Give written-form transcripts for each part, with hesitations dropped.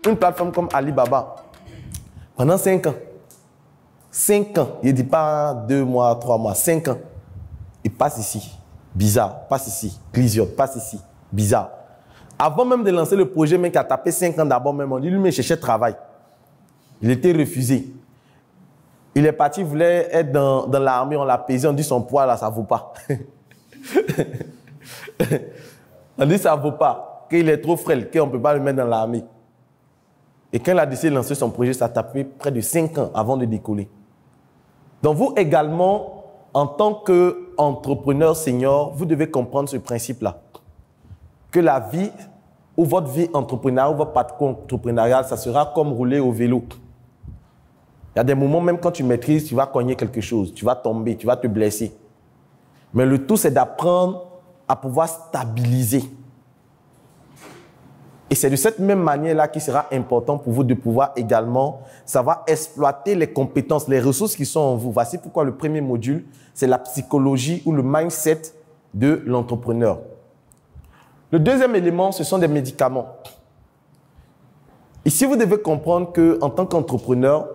une plateforme comme Alibaba, pendant 5 ans, 5 ans, il ne dit pas 2 mois, 3 mois, 5 ans, il passe ici, bizarre, passe ici, clignote, passe ici, bizarre. Avant même de lancer le projet, mec a tapé 5 ans d'abord même, on dit lui, mais il cherchait travail. Il était refusé. Il est parti, il voulait être dans l'armée, on l'a pesé, on dit son poids là, ça ne vaut pas. On dit ça ne vaut pas, qu'il est trop frêle, qu'on ne peut pas le mettre dans l'armée. Et quand il a décidé de lancer son projet, ça a tapé près de 5 ans avant de décoller. Donc vous également, en tant qu'entrepreneur senior, vous devez comprendre ce principe-là. Que la vie, ou votre vie entrepreneuriale, ou votre parcours entrepreneurial, ça sera comme rouler au vélo. Il y a des moments, même quand tu maîtrises, tu vas cogner quelque chose, tu vas tomber, tu vas te blesser. Mais le tout, c'est d'apprendre à pouvoir stabiliser. Et c'est de cette même manière-là qu'il sera important pour vous de pouvoir également savoir exploiter les compétences, les ressources qui sont en vous. Voici pourquoi le premier module, c'est la psychologie ou le mindset de l'entrepreneur. Le deuxième élément, ce sont des médicaments. Ici, vous devez comprendre qu'en tant qu'entrepreneur,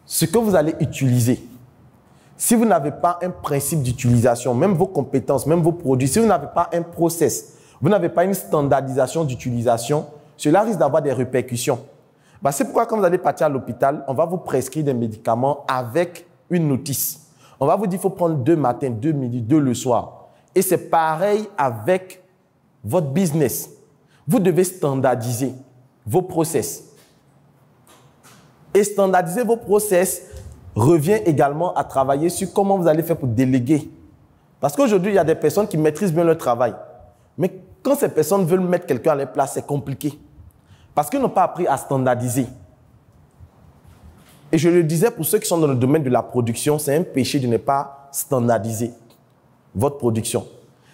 ce que vous allez utiliser, si vous n'avez pas un principe d'utilisation, même vos compétences, même vos produits, si vous n'avez pas un process, vous n'avez pas une standardisation d'utilisation, cela risque d'avoir des répercussions. C'est pourquoi quand vous allez partir à l'hôpital, on va vous prescrire des médicaments avec une notice. On va vous dire qu'il faut prendre 2 matins, 2 midi, 2 le soir. Et c'est pareil avec votre business. Vous devez standardiser vos process. Et standardiser vos process revient également à travailler sur comment vous allez faire pour déléguer. Parce qu'aujourd'hui, il y a des personnes qui maîtrisent bien leur travail. Mais quand ces personnes veulent mettre quelqu'un à leur place, c'est compliqué. Parce qu'ils n'ont pas appris à standardiser. Et je le disais pour ceux qui sont dans le domaine de la production, c'est un péché de ne pas standardiser votre production.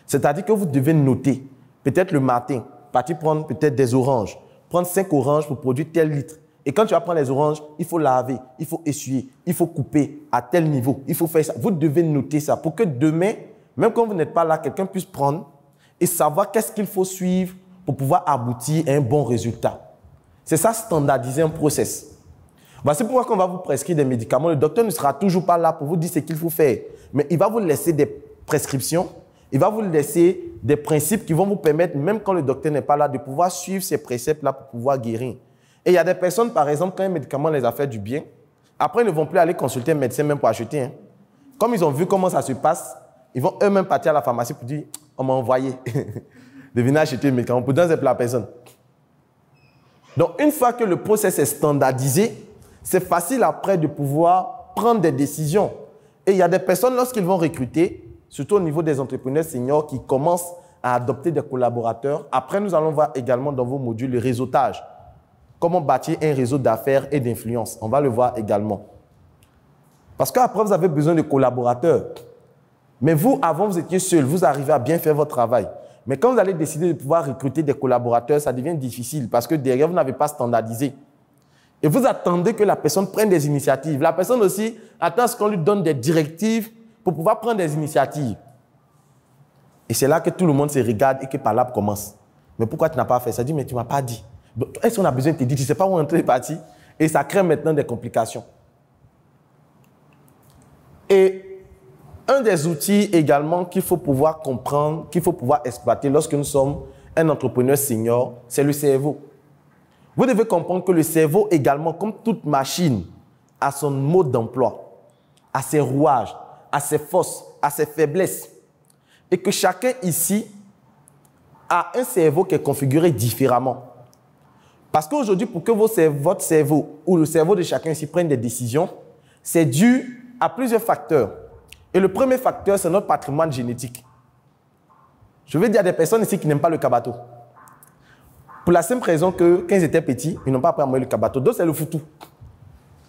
C'est-à-dire que vous devez noter, peut-être le matin, partir prendre peut-être des oranges, prendre 5 oranges pour produire tel litre. Et quand tu vas prendre les oranges, il faut laver, il faut essuyer, il faut couper à tel niveau, il faut faire ça. Vous devez noter ça pour que demain, même quand vous n'êtes pas là, quelqu'un puisse prendre et savoir qu'est-ce qu'il faut suivre pour pouvoir aboutir à un bon résultat. C'est ça, standardiser un process. C'est pourquoi quand on va vous prescrire des médicaments, le docteur ne sera toujours pas là pour vous dire ce qu'il faut faire. Mais il va vous laisser des prescriptions, il va vous laisser des principes qui vont vous permettre, même quand le docteur n'est pas là, de pouvoir suivre ces préceptes-là pour pouvoir guérir. Et il y a des personnes, par exemple, quand un médicament les a fait du bien, après, ils ne vont plus aller consulter un médecin même pour acheter. Comme ils ont vu comment ça se passe, ils vont eux-mêmes partir à la pharmacie pour dire « on m'a envoyé de venir acheter un médicament pour donner pour la personne ». Donc, une fois que le process est standardisé, c'est facile après de pouvoir prendre des décisions. Et il y a des personnes, lorsqu'ils vont recruter, surtout au niveau des entrepreneurs seniors qui commencent à adopter des collaborateurs. Après, nous allons voir également dans vos modules le réseautage. Comment bâtir un réseau d'affaires et d'influence. On va le voir également. Parce qu'après, vous avez besoin de collaborateurs. Mais vous, avant, vous étiez seul. Vous arrivez à bien faire votre travail. Mais quand vous allez décider de pouvoir recruter des collaborateurs, ça devient difficile parce que derrière, vous n'avez pas standardisé. Et vous attendez que la personne prenne des initiatives. La personne aussi attend à ce qu'on lui donne des directives pour pouvoir prendre des initiatives. Et c'est là que tout le monde se regarde et que par là commence. Mais pourquoi tu n'as pas fait ça? Dit, mais tu ne m'as pas dit. Est-ce qu'on a besoin de te dire? Tu ne sais pas où on est parti. Et ça crée maintenant des complications. Et un des outils également qu'il faut pouvoir comprendre, qu'il faut pouvoir exploiter lorsque nous sommes un entrepreneur senior, c'est le cerveau. Vous devez comprendre que le cerveau également, comme toute machine, a son mode d'emploi, a ses rouages, a ses forces, a ses faiblesses. Et que chacun ici a un cerveau qui est configuré différemment. Parce qu'aujourd'hui, pour que votre cerveau ou le cerveau de chacun ici prenne des décisions, c'est dû à plusieurs facteurs. Et le premier facteur, c'est notre patrimoine génétique. Je veux dire, il y a des personnes ici qui n'aiment pas le kabato. Pour la simple raison que, quand ils étaient petits, ils n'ont pas appris à manger le kabato. D'autres, c'est le foutou.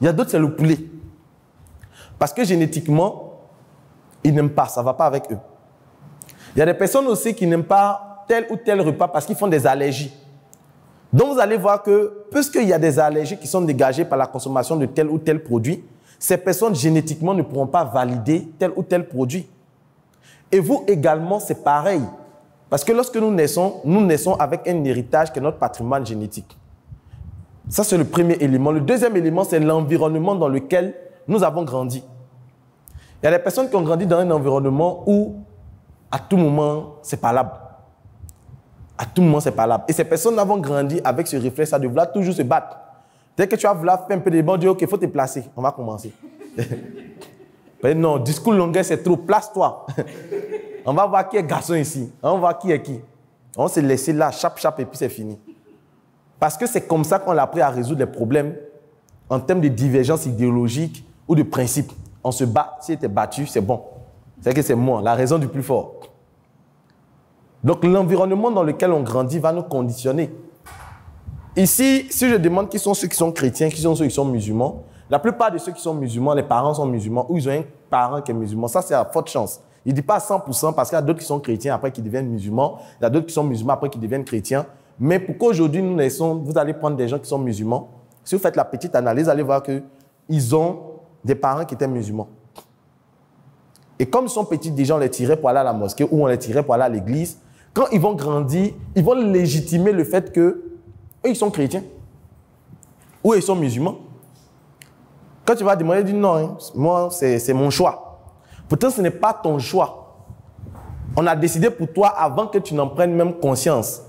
Il y a d'autres, c'est le poulet. Parce que génétiquement, ils n'aiment pas, ça ne va pas avec eux. Il y a des personnes aussi qui n'aiment pas tel ou tel repas parce qu'ils font des allergies. Donc, vous allez voir que, puisqu'il y a des allergies qui sont dégagées par la consommation de tel ou tel produit, ces personnes génétiquement ne pourront pas valider tel ou tel produit. Et vous également, c'est pareil. Parce que lorsque nous naissons avec un héritage qui est notre patrimoine génétique. Ça, c'est le premier élément. Le deuxième élément, c'est l'environnement dans lequel nous avons grandi. Il y a des personnes qui ont grandi dans un environnement où, à tout moment, c'est palable. À tout moment, c'est palable. Et ces personnes ont grandi avec ce réflexe de vouloir toujours se battre. Dès que tu vas vouloir faire un peu de bon, dire, OK, il faut te placer. On va commencer. Mais non, discours longueur, c'est trop. Place-toi. On va voir qui est garçon ici. On va voir qui est qui. On s'est laissé là, chap, et puis c'est fini. Parce que c'est comme ça qu'on a appris à résoudre les problèmes en termes de divergence idéologique ou de principe. On se bat, si tu es battu, c'est bon. C'est que c'est moi, la raison du plus fort. Donc l'environnement dans lequel on grandit va nous conditionner. Ici, si je demande qui sont ceux qui sont chrétiens, qui sont ceux qui sont musulmans, la plupart de ceux qui sont musulmans, les parents sont musulmans ou ils ont un parent qui est musulman. Ça, c'est à forte chance. Il ne dit pas à 100% parce qu'il y a d'autres qui sont chrétiens après qui deviennent musulmans. Il y a d'autres qui sont musulmans après qui deviennent chrétiens. Mais pour qu'aujourd'hui, vous allez prendre des gens qui sont musulmans. Si vous faites la petite analyse, vous allez voir qu'ils ont des parents qui étaient musulmans. Et comme ils sont petits, déjà, on les tirait pour aller à la mosquée ou on les tirait pour aller à l'église. Quand ils vont grandir, ils vont légitimer le fait qu'eux, ils sont chrétiens. Ou ils sont musulmans. Quand tu vas demander, dis non, hein, moi, c'est mon choix. Pourtant, ce n'est pas ton choix. On a décidé pour toi avant que tu n'en prennes même conscience.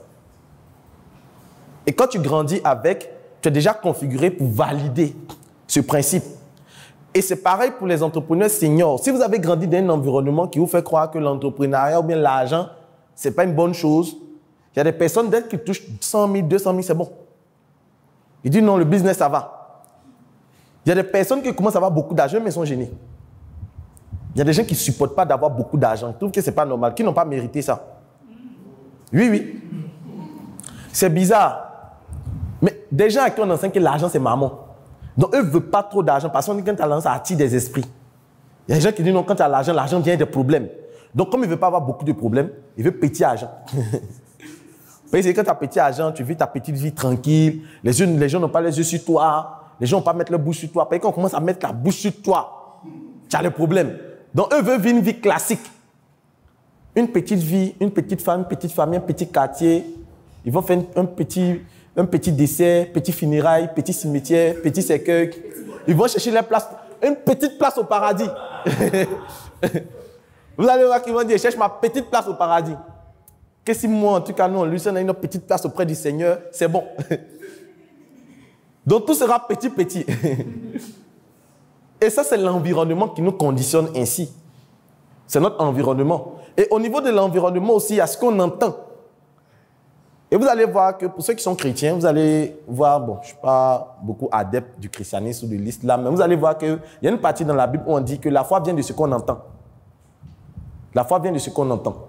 Et quand tu grandis avec, tu es déjà configuré pour valider ce principe. Et c'est pareil pour les entrepreneurs seniors. Si vous avez grandi dans un environnement qui vous fait croire que l'entrepreneuriat ou bien l'argent, ce n'est pas une bonne chose, il y a des personnes dès qu'ils touchent 100 000, 200 000, c'est bon. Ils disent non, le business, ça va. Il y a des personnes qui commencent à avoir beaucoup d'argent, mais ils sont gênés. Il y a des gens qui ne supportent pas d'avoir beaucoup d'argent. Ils trouvent que ce n'est pas normal, qui n'ont pas mérité ça. Oui, oui. C'est bizarre. Mais des gens à qui on enseigne que l'argent, c'est maman. Donc, eux ne veulent pas trop d'argent parce qu'on dit que quand tu as l'argent, ça attire des esprits. Il y a des gens qui disent non, quand tu as l'argent vient des problèmes. Donc, comme il ne veut pas avoir beaucoup de problèmes, il veut petit argent. Parce que quand tu as petit argent, tu vis ta petite vie tranquille. Les gens n'ont pas les yeux sur toi. Les gens n'ont pas mettre leur bouche sur toi. Parce que quand on commence à mettre la bouche sur toi, tu as le problème. Donc, eux veulent vivre une vie classique. Une petite vie, une petite femme, une petite famille, un petit quartier. Ils vont faire un petit décès, petit funérailles, petit cimetière, petit cercueil. Ils vont chercher leur place, une petite place au paradis. Vous allez voir qu'ils vont dire, cherche ma petite place au paradis. Que si moi, en tout cas, non, lui, si on a une petite place auprès du Seigneur, c'est bon. Donc tout sera petit. Et ça, c'est l'environnement qui nous conditionne ainsi. C'est notre environnement. Et au niveau de l'environnement aussi, il y a ce qu'on entend. Et vous allez voir que pour ceux qui sont chrétiens, vous allez voir, bon, je ne suis pas beaucoup adepte du christianisme ou de l'islam, mais vous allez voir qu'il y a une partie dans la Bible où on dit que la foi vient de ce qu'on entend. La foi vient de ce qu'on entend.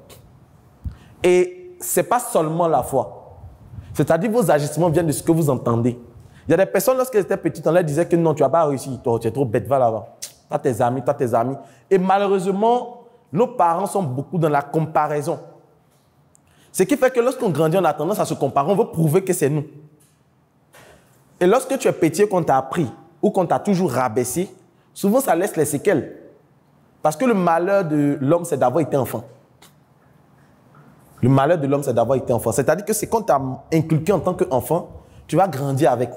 Et ce n'est pas seulement la foi. C'est-à-dire vos agissements viennent de ce que vous entendez. Il y a des personnes, lorsqu'elles étaient petites, on leur disait que non, tu n'as pas réussi, toi, tu es trop bête, va là-bas. Toi, tes amis. Et malheureusement, nos parents sont beaucoup dans la comparaison. Ce qui fait que lorsqu'on grandit, on a tendance à se comparer, on veut prouver que c'est nous. Et lorsque tu es petit, qu'on t'a appris ou qu'on t'a toujours rabaissé, souvent ça laisse les séquelles. Parce que le malheur de l'homme, c'est d'avoir été enfant. Le malheur de l'homme, c'est d'avoir été enfant. C'est-à-dire que c'est qu'on t'a inculqué en tant qu'enfant, tu vas grandir avec.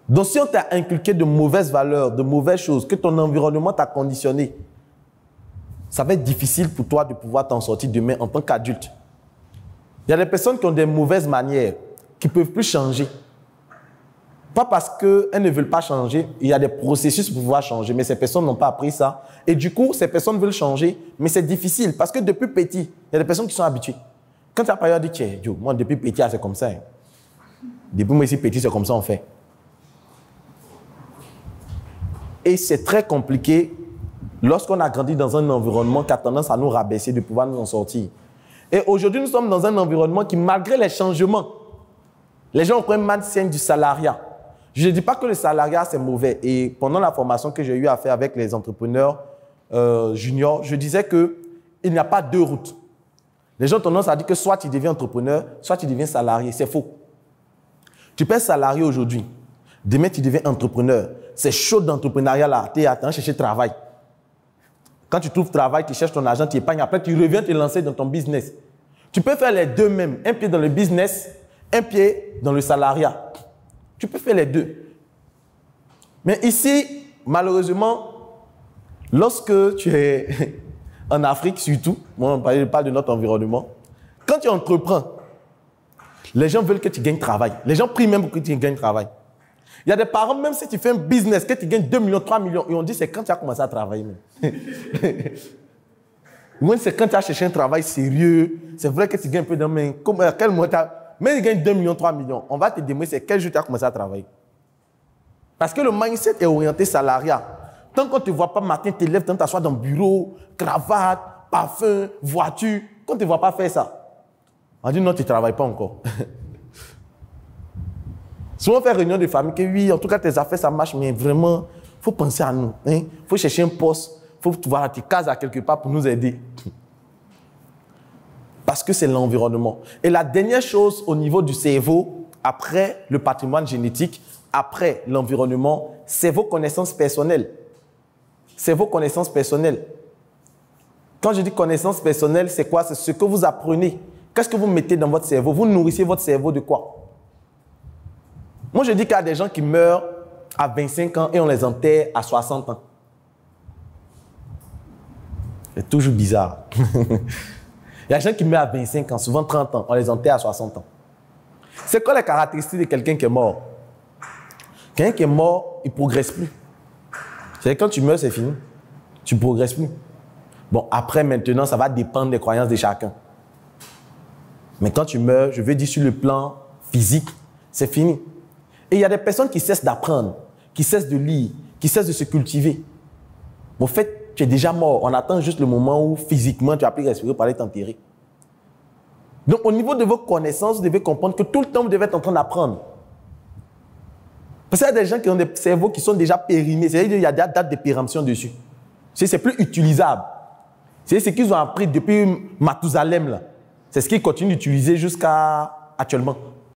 Donc si on t'a inculqué de mauvaises valeurs, de mauvaises choses, que ton environnement t'a conditionné, ça va être difficile pour toi de pouvoir t'en sortir demain en tant qu'adulte. Il y a des personnes qui ont des mauvaises manières, qui ne peuvent plus changer. Pas parce qu'elles ne veulent pas changer, il y a des processus pour pouvoir changer, mais ces personnes n'ont pas appris ça. Et du coup, ces personnes veulent changer, mais c'est difficile parce que depuis petit, il y a des personnes qui sont habituées. Quand tu as pas dit, tiens, moi depuis petit, c'est comme ça. Hein. Depuis moi ici petit, c'est comme ça on fait. Et c'est très compliqué lorsqu'on a grandi dans un environnement qui a tendance à nous rabaisser de pouvoir nous en sortir. Et aujourd'hui, nous sommes dans un environnement qui, malgré les changements, les gens ont quand même maintenu du salariat. Je ne dis pas que le salariat, c'est mauvais. Et pendant la formation que j'ai eu à faire avec les entrepreneurs juniors, je disais qu'il n'y a pas deux routes. Les gens ont tendance à dire que soit tu deviens entrepreneur, soit tu deviens salarié. C'est faux. Tu peux être salarié aujourd'hui. Demain, tu deviens entrepreneur. C'est chaud d'entrepreneuriat là. Tu es en train de chercher travail. Quand tu trouves travail, tu cherches ton argent, tu épargnes. Après, tu reviens te lancer dans ton business. Tu peux faire les deux mêmes. Un pied dans le business, un pied dans le salariat. Tu peux faire les deux. Mais ici, malheureusement, lorsque tu es en Afrique surtout, moi je parle de notre environnement, quand tu entreprends, les gens veulent que tu gagnes travail. Les gens prient même pour que tu gagnes travail. Il y a des parents, même si tu fais un business, que tu gagnes 2 millions, 3 millions, ils ont dit c'est quand tu as commencé à travailler. Même c'est quand tu as cherché un travail sérieux, c'est vrai que tu gagnes un peu d'argent, mais à quel moment tu as... Mais tu gagnes 2 millions, 3 millions, on va te demander c'est quel jour tu as commencé à travailler. Parce que le mindset est orienté salariat. Tant qu'on ne te voit pas matin, tu te lèves, tu t'assois dans le bureau, cravate, parfum, voiture, quand on ne te voit pas faire ça, on dit non, tu ne travailles pas encore. Souvent, on fait réunion de famille que oui, en tout cas, tes affaires, ça marche, mais vraiment, il faut penser à nous. Il faut chercher un poste, il faut voir tes cases à quelque part pour nous aider. Parce que c'est l'environnement. Et la dernière chose au niveau du cerveau, après le patrimoine génétique, après l'environnement, c'est vos connaissances personnelles. C'est vos connaissances personnelles. Quand je dis connaissances personnelles, c'est quoi? C'est ce que vous apprenez. Qu'est-ce que vous mettez dans votre cerveau? Vous nourrissez votre cerveau de quoi? Moi, je dis qu'il y a des gens qui meurent à 25 ans et on les enterre à 60 ans. C'est toujours bizarre. Il y a des gens qui meurent à 25 ans, souvent 30 ans, on les enterre à 60 ans. C'est quoi les caractéristiques de quelqu'un qui est mort? Quelqu'un qui est mort, il ne progresse plus. C'est quand tu meurs, c'est fini. Tu ne progresses plus. Bon, après, maintenant, ça va dépendre des croyances de chacun. Mais quand tu meurs, je veux dire sur le plan physique, c'est fini. Et il y a des personnes qui cessent d'apprendre, qui cessent de lire, qui cessent de se cultiver. En fait, tu es déjà mort. On attend juste le moment où physiquement, tu as pu respirer pour aller t'enterrer. Donc, au niveau de vos connaissances, vous devez comprendre que tout le temps, vous devez être en train d'apprendre. Parce qu'il y a des gens qui ont des cerveaux qui sont déjà périmés. C'est-à-dire qu'il y a des dates de péremption dessus. C'est plus utilisable. C'est ce qu'ils ont appris depuis Mathusalem, là. C'est ce qu'ils continuent d'utiliser jusqu'à actuellement.